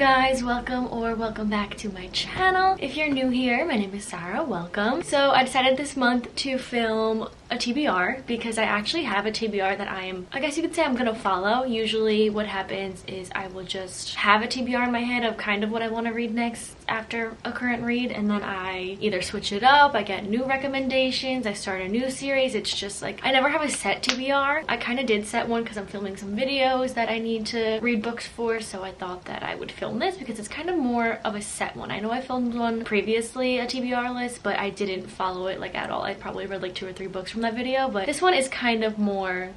guys? Welcome back to my channel. If you're new here, my name is Sarah. Welcome. So I decided this month to film a TBR because I actually have a TBR that I guess you could say I'm gonna follow. Usually what happens is I will just have a TBR in my head of kind of what I want to read next after a current read, and then I either switch it up, I get new recommendations, I start a new series. It's just like I never have a set TBR. I kind of did set one because I'm filming some videos that I need to read books for, so I thought that I would film this because it's kind of more of a set one. I know I filmed one previously, a TBR list, but I didn't follow it like at all. I probably read like 2 or 3 books from that video, but this one is kind of more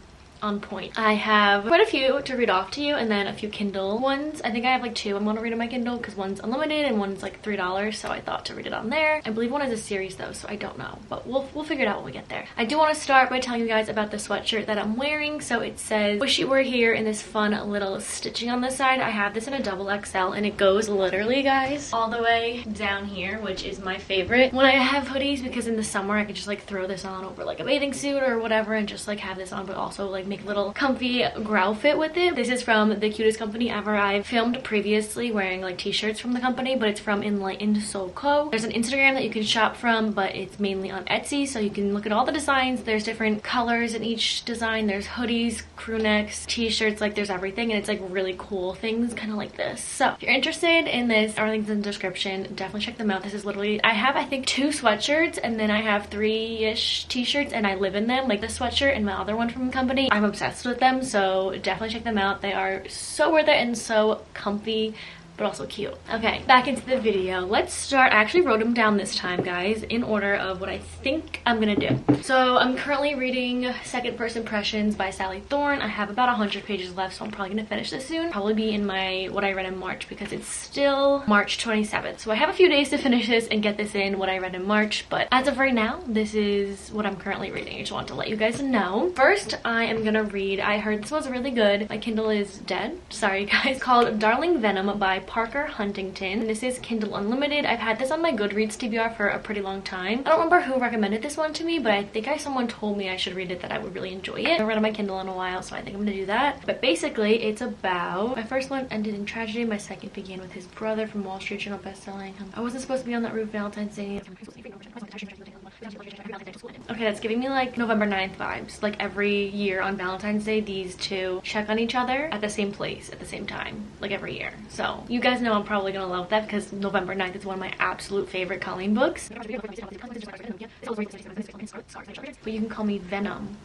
on point. I have quite a few to read off to you, and then a few Kindle ones. I think I have like 2 I'm gonna read on my Kindle because one's unlimited and one's like $3, so I thought to read it on there. I believe one is a series though, so I don't know, but we'll figure it out when we get there. I do want to start by telling you guys about the sweatshirt that I'm wearing. So it says "Wish You Were Here" in this fun little stitching on the side. I have this in a double XL, and it goes literally, guys, all the way down here, which is my favorite when I have hoodies, because in the summer I could just like throw this on over like a bathing suit or whatever and just like have this on, but also like make a little comfy growl fit with it. This is from the cutest company ever. I've filmed previously wearing like t-shirts from the company, but it's from Enlightened Soul Co. There's an Instagram that you can shop from, but it's mainly on Etsy, so you can look at all the designs. There's different colors in each design. There's hoodies, crew necks, t-shirts, like there's everything, and it's like really cool things kind of like this. So if you're interested in this, everything's in the description. Definitely check them out. This is literally, I have I think 2 sweatshirts, and then I have 3-ish t-shirts, and I live in them. Like this sweatshirt and my other one from the company, I'm obsessed with them, so definitely check them out. They are so worth it and so comfy, but also cute. Okay, back into the video. Let's start. I actually wrote them down this time, guys, in order of what I think I'm gonna do. So I'm currently reading Second First Impressions by Sally Thorne. I have about 100 pages left, so I'm probably gonna finish this soon. Probably be in my what I read in March, because it's still March 27th. So I have a few days to finish this and get this in what I read in March, but as of right now, this is what I'm currently reading. I just want to let you guys know. First, I am gonna read, I heard this was really good. My Kindle is dead. Sorry, guys. Called Darling Venom by Parker Huntington. This is Kindle Unlimited. I've had this on my Goodreads TBR for a pretty long time. I don't remember who recommended this one to me, but I think someone told me I should read it, that I would really enjoy it. I haven't read on my Kindle in a while, so I think I'm gonna do that. But basically, it's about, my first one ended in tragedy, my second began with his brother from Wall Street Journal bestselling. I wasn't supposed to be on that roof Valentine's Day. Okay, that's giving me like November 9th vibes. Like every year on Valentine's Day, these two check on each other at the same place at the same time, like every year. So you guys know I'm probably gonna love that, because November 9th is one of my absolute favorite Colleen books. But you can call me Venom.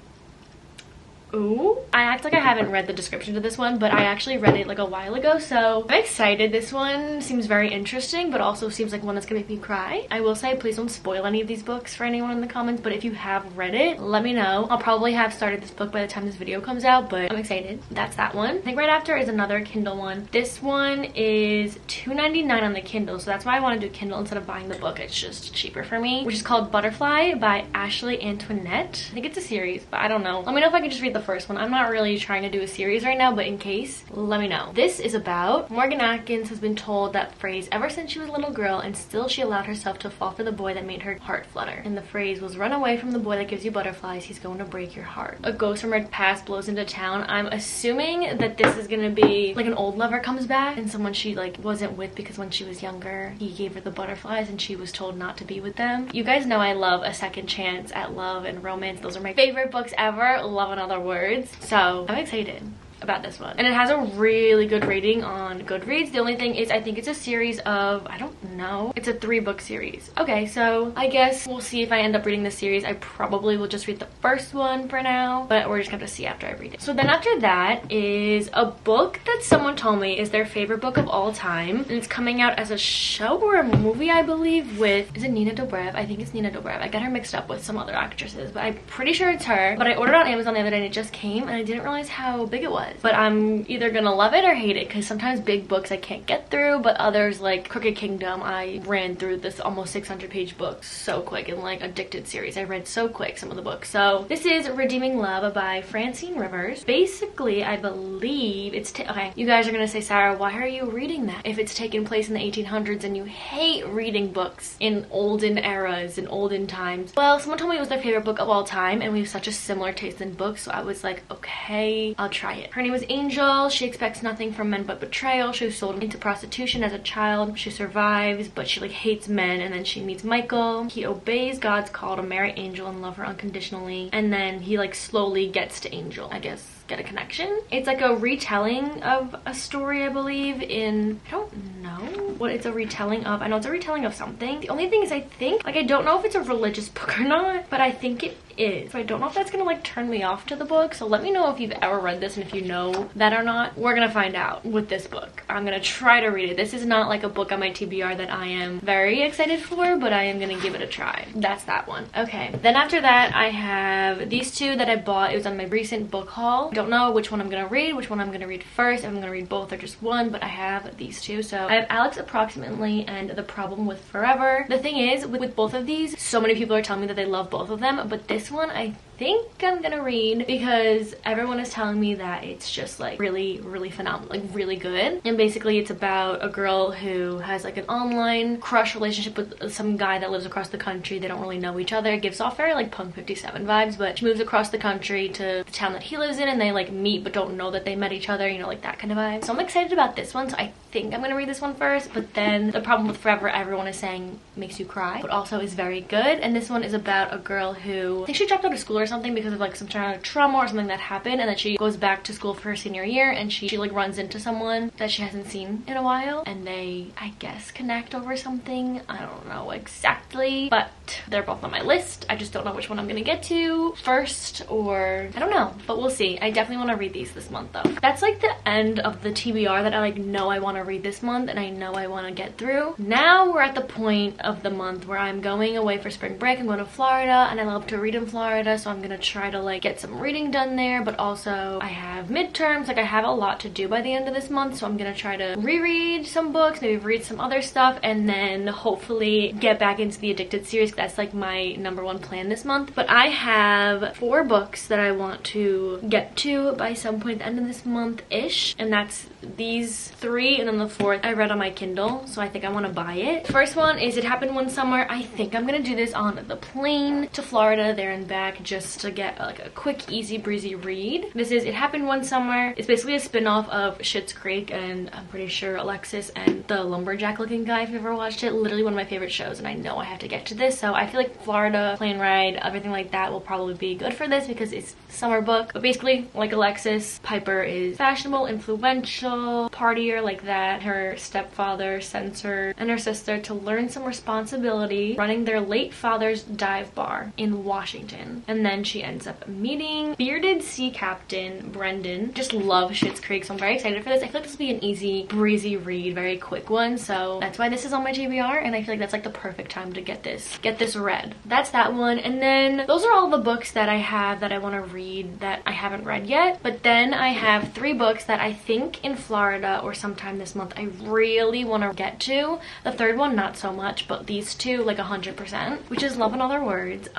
Ooh, I act like I haven't read the description to this one, but I actually read it like a while ago, so I'm excited. This one seems very interesting, but also seems like one that's gonna make me cry. I will say, please don't spoil any of these books for anyone in the comments, but if you have read it, let me know. I'll probably have started this book by the time this video comes out, but I'm excited. That's that one. I think right after is another Kindle one. This one is $2.99 on the Kindle, so that's why I want to do Kindle instead of buying the book. It's just cheaper for me, which is called Butterfly by Ashley Antoinette. I think it's a series, but I don't know. Let me know if I can just read the first one. I'm not really trying to do a series right now, but in case, let me know. This is about Morgan Atkins has been told that phrase ever since she was a little girl, and still she allowed herself to fall for the boy that made her heart flutter. And the phrase was, "Run away from the boy that gives you butterflies, he's going to break your heart." A ghost from her past blows into town. I'm assuming that this is gonna be like an old lover comes back, and someone she like wasn't with because when she was younger he gave her the butterflies and she was told not to be with them. You guys know I love a second chance at love and romance. Those are my favorite books ever. Love in other words. So I'm excited about this one, and it has a really good rating on Goodreads. The only thing is I think it's a series of, I don't know, it's a 3-book series. Okay, so I guess we'll see if I end up reading this series. I probably will just read the first one for now, but we're just gonna have to see after I read it. So then after that is a book that someone told me is their favorite book of all time, and it's coming out as a show or a movie, I believe, with, is it Nina Dobrev? I think it's Nina Dobrev. I got her mixed up with some other actresses, but I'm pretty sure it's her. But I ordered on Amazon the other day and it just came, and I didn't realize how big it was. But I'm either gonna love it or hate it, because sometimes big books I can't get through, but others like Crooked Kingdom, I ran through this almost 600-page book so quick, and like Addicted series, I read so quick some of the books. So this is Redeeming Love by Francine Rivers. Basically, I believe it's okay, you guys are gonna say, Sarah, why are you reading that if it's taken place in the 1800s and you hate reading books in olden eras and olden times? Well, someone told me it was their favorite book of all time, and we have such a similar taste in books, so I was like, okay, I'll try it. Her name was Angel. She expects nothing from men but betrayal. She was sold into prostitution as a child. She survives, but she like hates men, and then she meets Michael. He obeys God's call to marry Angel and love her unconditionally, and then he like slowly gets to Angel, I guess. Get a connection. It's like a retelling of a story, I believe, in, I don't know what it's a retelling of. I know it's a retelling of something. The only thing is I think, like, I don't know if it's a religious book or not, but I think it is. So I don't know if that's gonna like turn me off to the book. So let me know if you've ever read this and if you know that or not. We're gonna find out with this book. I'm gonna try to read it. This is not like a book on my TBR that I am very excited for, but I am gonna give it a try. That's that one. Okay, then after that I have these two that I bought. It was on my recent book haul. Don't know which one I'm gonna read, which one I'm gonna read first, if I'm gonna read both or just one, but I have these two. So I have Alex Approximately and The Problem with Forever. The thing is, with both of these, so many people are telling me that they love both of them, but this one I think I'm gonna read because everyone is telling me that it's just like really phenomenal, like really good. And basically it's about a girl who has like an online crush relationship with some guy that lives across the country. They don't really know each other. It gives off very like Punk 57 vibes, but she moves across the country to the town that he lives in, and they like meet but don't know that they met each other, you know, like that kind of vibe. So I'm excited about this one. So I think I'm gonna read this one first, but then The Problem with Forever, everyone is saying makes you cry, but also is very good. And this one is about a girl who, I think she dropped out of school or something because of like some kind of trauma or something that happened, and then she goes back to school for her senior year, and she like runs into someone that she hasn't seen in a while, and they, I guess, connect over something. I don't know exactly, but they're both on my list. I just don't know which one I'm gonna get to first, or I don't know, but we'll see. I definitely want to read these this month though. That's like the end of the TBR that I like know I want to read this month, and I know I want to get through. Now we're at the point of the month where I'm going away for spring break. I'm going to Florida, and I love to read in Florida, so I'm gonna try to like get some reading done there, but also I have midterms. Like I have a lot to do by the end of this month, so I'm gonna try to reread some books, maybe read some other stuff, and then hopefully get back into the Addicted series. That's like my #1 plan this month. But I have 4 books that I want to get to by some point at the end of this month-ish, and that's these 3, and then the 4th I read on my Kindle, so I think I want to buy it. First one is It Happened One Summer. I think I'm gonna do this on the plane to Florida, there and back, just to get like a quick, easy breezy read. This is It Happened One Summer. It's basically a spin-off of Schitt's Creek, and I'm pretty sure Alexis and the lumberjack looking guy, if you've ever watched it, literally one of my favorite shows, and I know I have to get to this, so I feel like Florida, plane ride, everything like that will probably be good for this because it's a summer book. But basically, like Alexis, Piper is fashionable, influential, partier like that. Her stepfather sends her and her sister to learn some responsibility running their late father's dive bar in Washington, and then she ends up meeting bearded sea captain Brendan. Just love Schitt's Creek, so I'm very excited for this. I feel like this will be an easy breezy read, very quick one, so that's why this is on my TBR, and I feel like that's like the perfect time to get this read. That's that one. And then those are all the books that I have that I want to read that I haven't read yet. But then I have 3 books that I think in Florida or sometime this month I really want to get to. The 3rd one not so much, but these 2 like 100%, which is Love in Other Words.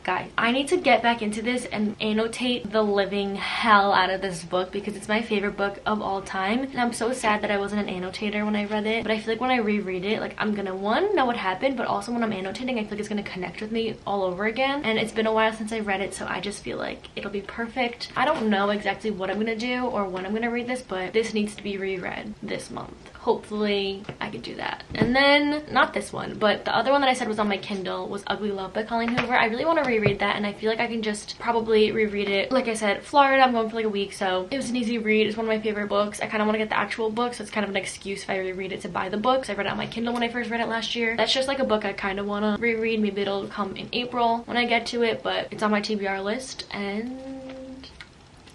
Guys, I need to get back into this and annotate the living hell out of this book because it's my favorite book of all time, and I'm so sad that I wasn't an annotator when I read it. But I feel like when I reread it, like I'm gonna know what happened, but also when I'm annotating, I feel like it's gonna connect with me all over again. And it's been a while since I read it, so I just feel like it'll be perfect. I don't know exactly what I'm gonna do or when I'm gonna read this, but this needs to be reread this month. Hopefully I could do that. And then, not this one, but the other one that I said was on my Kindle was Ugly Love by Colleen Hoover. I really want to reread that, and I feel like I can just probably reread it. Like I said, Florida, I'm going for like a week, so it was an easy read. It's one of my favorite books. I kind of want to get the actual book, so it's kind of an excuse if I reread it to buy the books. I read it on my Kindle when I first read it last year. That's just like a book I kind of want to reread. Maybe it'll come in April when I get to it, but it's on my TBR list, and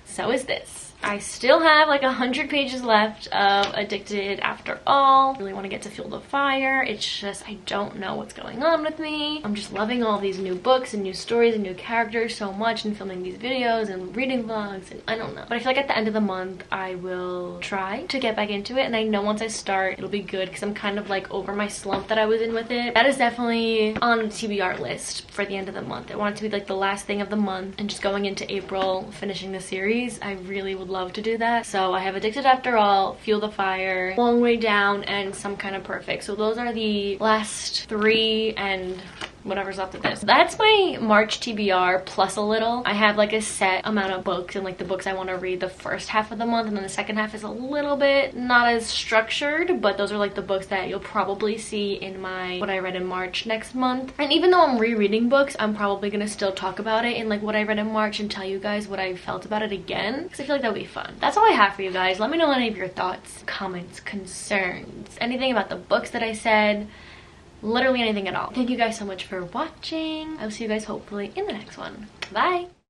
so is this. I still have like 100 pages left of Addicted After All. I really want to get to Fuel the Fire. It's just, I don't know what's going on with me. I'm just loving all these new books and new stories and new characters so much, and filming these videos and reading vlogs, and I don't know. But I feel like at the end of the month, I will try to get back into it, and I know once I start, it'll be good because I'm kind of like over my slump that I was in with it. That is definitely on the TBR list for the end of the month. I want it to be like the last thing of the month, and just going into April, finishing the series. I really would love to do that. So I have Addicted After All, Fuel the Fire, Long Way Down, and Some Kind of Perfect. So those are the last 3, and whatever's left of this. That's my March TBR plus a little. I have like a set amount of books and like the books I want to read the first half of the month, and then the second half is a little bit not as structured, but those are like the books that you'll probably see in my what I read in March next month. And even though I'm rereading books, I'm probably gonna still talk about it in like what I read in March and tell you guys what I felt about it again, because I feel like that would be fun. That's all I have for you guys. Let me know any of your thoughts, comments, concerns, anything about the books that I said, literally anything at all. Thank you guys so much for watching. I'll see you guys hopefully in the next one. Bye!